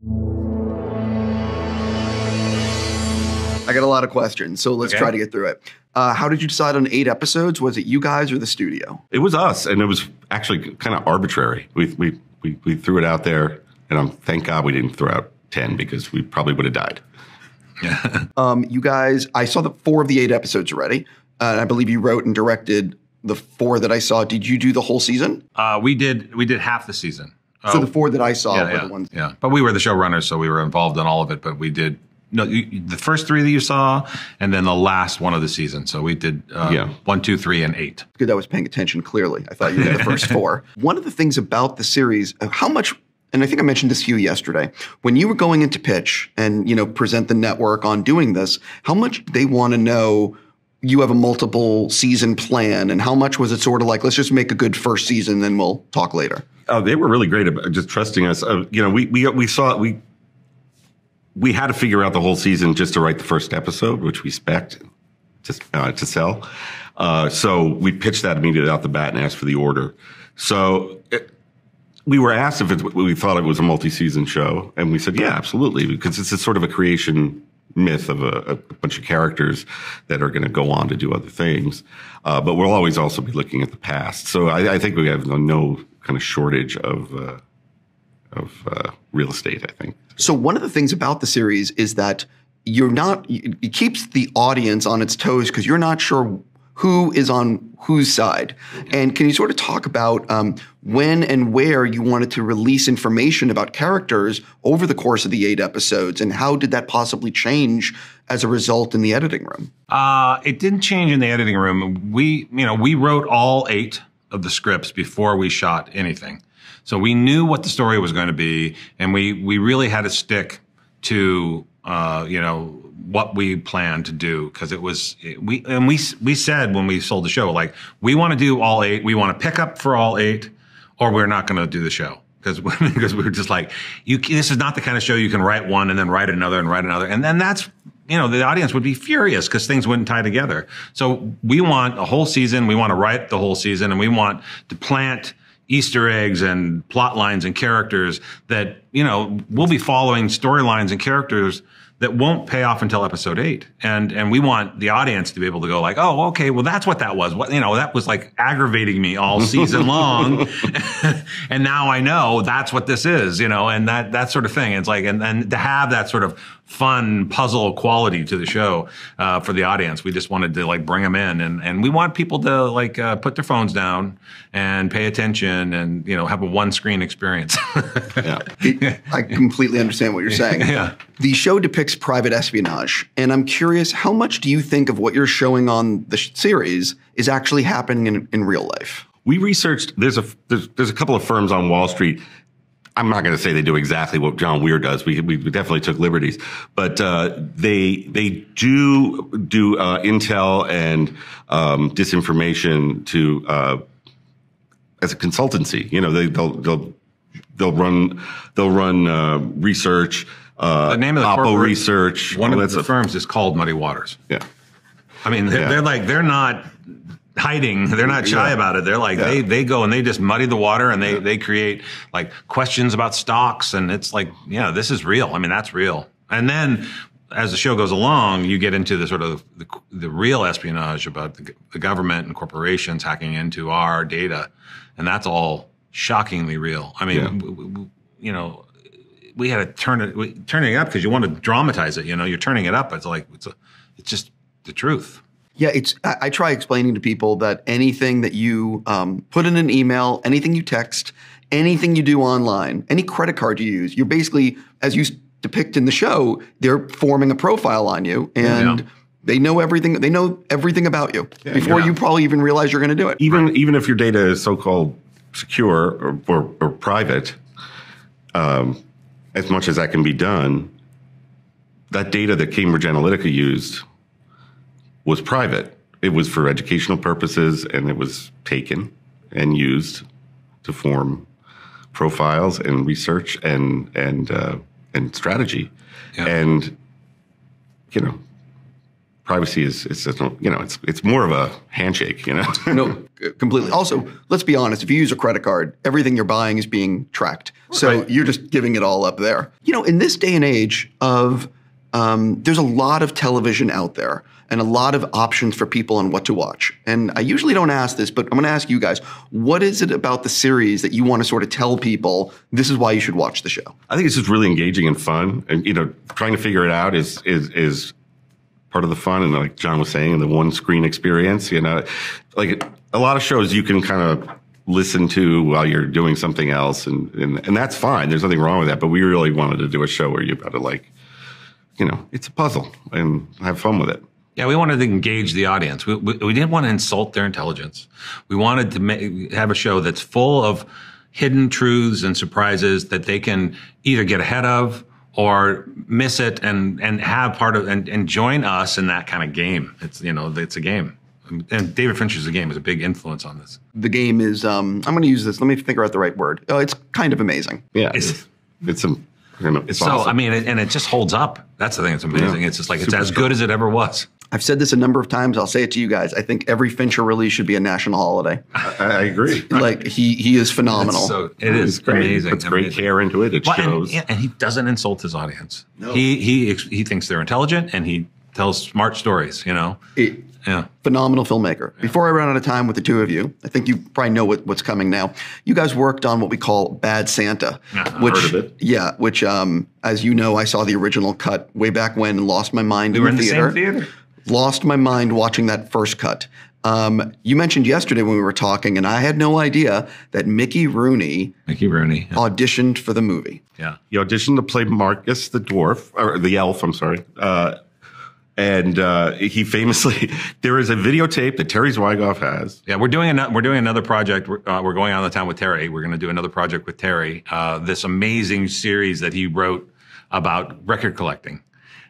I got a lot of questions, so let's try to get through it. How did you decide on 8 episodes? Was it you guys or the studio? It was us, and it was actually kind of arbitrary. We threw it out there, and thank God we didn't throw out 10 because we probably would have died. You guys, I saw the 4 of the 8 episodes already, and I believe you wrote and directed the 4 that I saw. Did you do the whole season? We did half the season. So the 4 that I saw were the ones. Yeah, but we were the showrunners, so we were involved in all of it. But we did the first 3 that you saw, and then the last one of the season. So we did 1, 2, 3, and 8. Good, I was paying attention clearly. I thought you did the first 4. One of the things about the series, how much, and I think I mentioned this to you yesterday, when you were going into pitch and present the network on doing this, how much they want to know you have a multiple season plan, and how much was it sort of like, let's just make a good first season, then we'll talk later? Oh, they were really great about just trusting us. We had to figure out the whole season just to write the first episode, which we spec'd to sell. So we pitched that immediately out the bat and asked for the order. So we were asked if we thought it was a multi-season show, and we said, yeah, absolutely, because it's a sort of a creation myth of a bunch of characters that are going to go on to do other things. But we'll always also be looking at the past. So I think we have no kind of shortage of real estate, I think. So one of the things about the series is that it keeps the audience on its toes because you're not sure who is on whose side. And can you sort of talk about when and where you wanted to release information about characters over the course of the 8 episodes, and how did that possibly change as a result in the editing room? It didn't change in the editing room. We wrote all 8 of the scripts before we shot anything. So we knew what the story was going to be, and we really had to stick to what we planned to do, because we said when we sold the show, like, we want to do all 8, we want to pick up for all 8, or we're not going to do the show, because we were just like, this is not the kind of show you can write one and then write another and write another, and then that's the audience would be furious because things wouldn't tie together. So we want a whole season, we want to write the whole season, and we want to plant Easter eggs and plot lines and characters that, we'll be following storylines and characters that won't pay off until episode 8. And we want the audience to be able to go like, oh, okay, well, that's what that was. That was like aggravating me all season long. And now I know that's what this is, and that sort of thing. It's like, and to have that sort of fun puzzle quality to the show for the audience, we just wanted to like bring them in, and we want people to like put their phones down and pay attention and have a one-screen experience. I completely understand what you're saying. Yeah. The show depicts private espionage, and I'm curious, how much do you think of what you're showing on the series is actually happening in real life? We researched. There's a couple of firms on Wall Street. I'm not going to say they do exactly what John Weir does. We definitely took liberties, but they do intel and disinformation to as a consultancy. They'll run research. The name of the Oppo corporate research. One of the firms is called Muddy Waters. Yeah, I mean they're not hiding. They're not shy about it. They're like, they go and they just muddy the water, and they create like questions about stocks. And it's like, this is real. I mean, that's real. And then as the show goes along, you get into the sort of the real espionage about the government and corporations hacking into our data. And that's all shockingly real. I mean, we had to turn it up because you want to dramatize it. You're turning it up. It's like, it's just the truth. Yeah, I try explaining to people that anything that you put in an email, anything you text, anything you do online, any credit card you use, you're basically, as you depict in the show, they're forming a profile on you, and they know everything. They know everything about you before you probably even realize you're going to do it. Even if your data is so-called secure or private, as much as that can be done, that data that Cambridge Analytica used was private. It was for educational purposes, and it was taken and used to form profiles and research and strategy. And privacy is it's more of a handshake, No, completely. Also, let's be honest. If you use a credit card, everything you're buying is being tracked. So you're just giving it all up there. In this day and age of, there's a lot of television out there and a lot of options for people on what to watch. And I usually don't ask this, but I'm going to ask you guys, what is it about the series that you want to sort of tell people this is why you should watch the show? I think it's just really engaging and fun. And, trying to figure it out is part of the fun. And like John was saying, the one screen experience, like a lot of shows you can kind of listen to while you're doing something else. And that's fine. There's nothing wrong with that. But we really wanted to do a show where you've got to it's a puzzle and have fun with it. Yeah, we wanted to engage the audience. We didn't want to insult their intelligence. We wanted to have a show that's full of hidden truths and surprises that they can either get ahead of or miss it and have part of and join us in that kind of game. It's it's a game. And David Fincher's The Game is a big influence on this. The Game is I'm going to use this. Let me figure out the right word. It's kind of amazing. Yeah, it's so awesome. And it just holds up. That's the thing that's amazing. Yeah. It's just like it's as good as it ever was. I've said this a number of times. I'll say it to you guys. I think every Fincher release should be a national holiday. I agree. Like he is phenomenal. It is amazing. Puts great care into it. It shows. And he doesn't insult his audience. No. He thinks they're intelligent and he tells smart stories. Phenomenal filmmaker. Yeah. Before I run out of time with the two of you, I think you probably know what's coming now. You guys worked on what we call Bad Santa. Which, heard of it. Yeah, which, as you know, I saw the original cut way back when and lost my mind in the theater. Same theater? Lost my mind watching that first cut. You mentioned yesterday when we were talking, and I had no idea that Mickey Rooney auditioned for the movie. Yeah. He auditioned to play Marcus the dwarf, or the elf, I'm sorry. And he famously, there is a videotape that Terry Zwigoff has. Yeah, we're doing another project. We're going out of town with Terry. We're going to do another project with Terry. This amazing series that he wrote about record collecting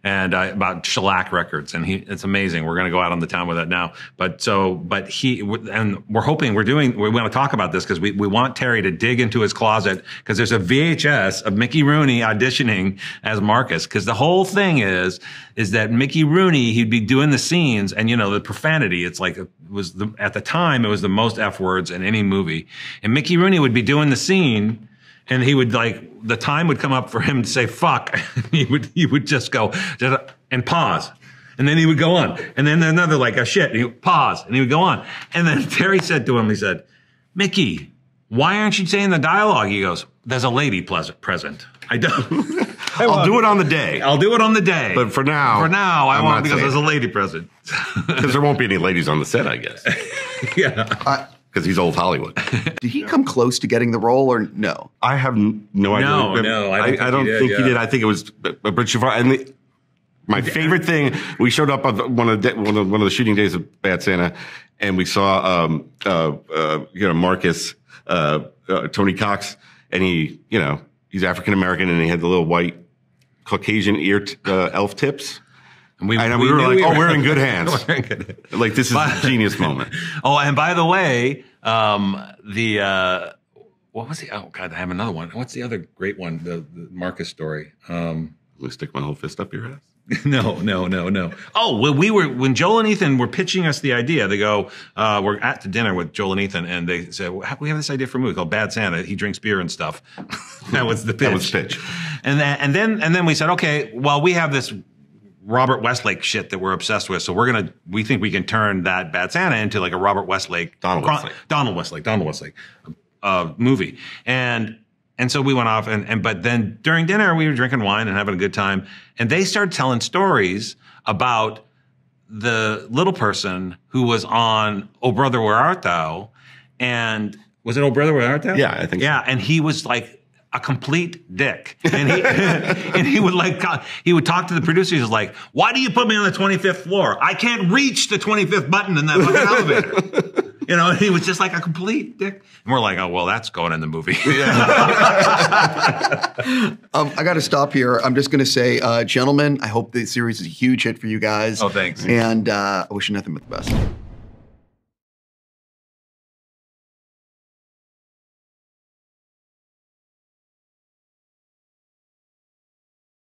and about shellac records, and it's amazing. We're going to go out on the town with it now. But we're hoping we want to talk about this because we want Terry to dig into his closet because there's a VHS of Mickey Rooney auditioning as Marcus. Because the whole thing is that Mickey Rooney, he'd be doing the scenes, and the profanity. It's like at the time it was the most F words in any movie, and Mickey Rooney would be doing the scene. And he would the time would come up for him to say fuck. he would just go and pause. And then he would go on. And then another a shit. And he would pause and he would go on. And then Terry said to him, he said, Mickey, why aren't you saying the dialogue? He goes, there's a lady present. I don't. I'll do it on the day. I'll do it on the day. But for now, I won't because there's a lady present. Because there won't be any ladies on the set, I guess. Yeah. Because he's old Hollywood. Did he come close to getting the role or no? I have no idea. No, I don't think he did. I think it was Bridge Far. And my favorite thing, we showed up on one of the shooting days of Bad Santa, and we saw Marcus, Tony Cox, and he's African American, and he had the little white Caucasian elf tips. And we were like, we're in good hands. Like, this is a genius moment. Oh, and by the way, what was the, oh God, I have another one. What's the other great one? The Marcus story. I'm gonna stick my whole fist up your ass. No. Oh, well, when Joel and Ethan were pitching us the idea, they go, we're at the dinner with Joel and Ethan, and they said, well, we have this idea for a movie called Bad Santa. He drinks beer and stuff. That was the pitch. That was the pitch. And then we said, okay, well, we have this Robert Westlake shit that we're obsessed with. So we think we can turn that Bad Santa into like a Robert Westlake, Donald Westlake movie. And so we went off but then during dinner we were drinking wine and having a good time. And they started telling stories about the little person who was on Oh Brother, Where Art Thou? And was it Oh Brother, Where Art Thou? Yeah, I think so. Yeah. And he was like a complete dick. And he and he would talk to the producers. He was like, why do you put me on the 25th floor? I can't reach the 25th button in that fucking elevator. And he was just like a complete dick. And we're like, oh, well, that's going in the movie. I got to stop here. I'm just going to say, gentlemen, I hope the series is a huge hit for you guys. Oh, thanks. And I wish you nothing but the best.